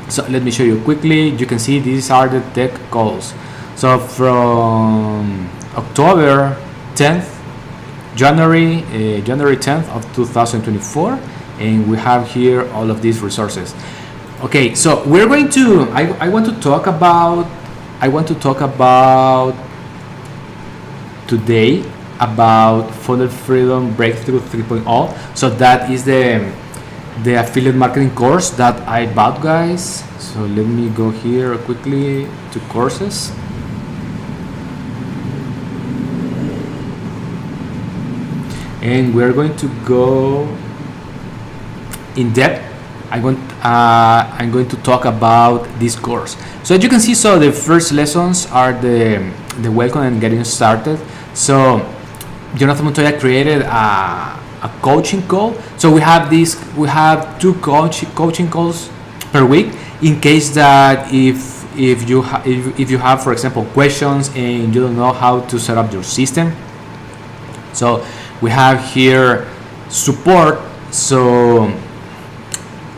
So let me show you quickly. You can see these are the tech calls. So from October 10th, January 10th of 2024, and we have here all of these resources. Okay, so we're going to I want to talk about today about Funnel Freedom Breakthrough 3.0. So that is the affiliate marketing course that I bought, guys. So let me go here quickly to courses. And we're going to go in depth. I'm going to talk about this course. So as you can see, so the first lessons are the welcome and getting started. So Jonathan Montoya created a coaching call. So we have two coaching calls per week, in case that if you have, for example, questions and you don't know how to set up your system. So we have here support. So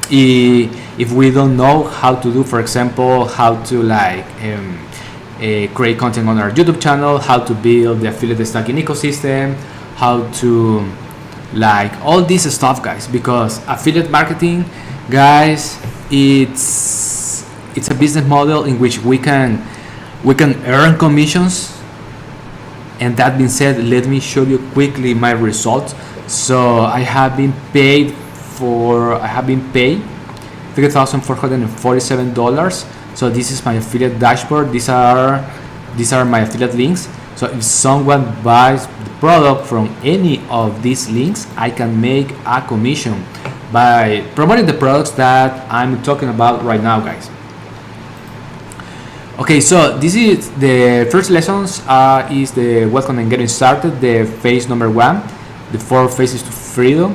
if we don't know how to do, for example, how to create content on our YouTube channel, how to build the affiliate stacking ecosystem, how to all this stuff, guys, because affiliate marketing, guys, it's a business model in which we can earn commissions. And that being said, let me show you quickly my results. So I have been paid $3,447. So this is my affiliate dashboard. These are my affiliate links. So if someone buys the product from any of these links, I can make a commission by promoting the products that I'm talking about right now, guys. Okay, so this is the first lessons is the welcome and getting started, the phase number 1, the 4 phases to freedom.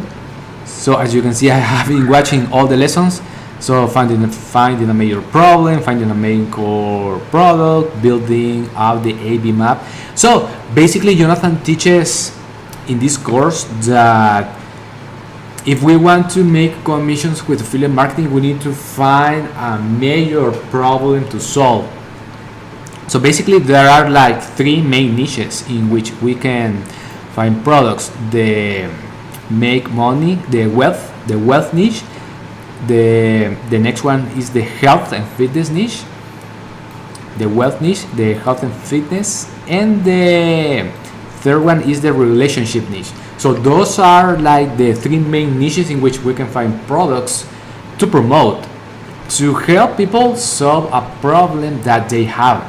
So as you can see, I have been watching all the lessons. So finding a major problem, finding a main core product, building out the A/B map. So basically, Jonathan teaches in this course that if we want to make commissions with affiliate marketing, we need to find a major problem to solve. So basically, there are 3 main niches in which we can find products: the make money, the wealth niche. The next one is the health and fitness niche, the wealth niche, the health and fitness, and the third one is the relationship niche. So those are the 3 main niches in which we can find products to promote to help people solve a problem that they have.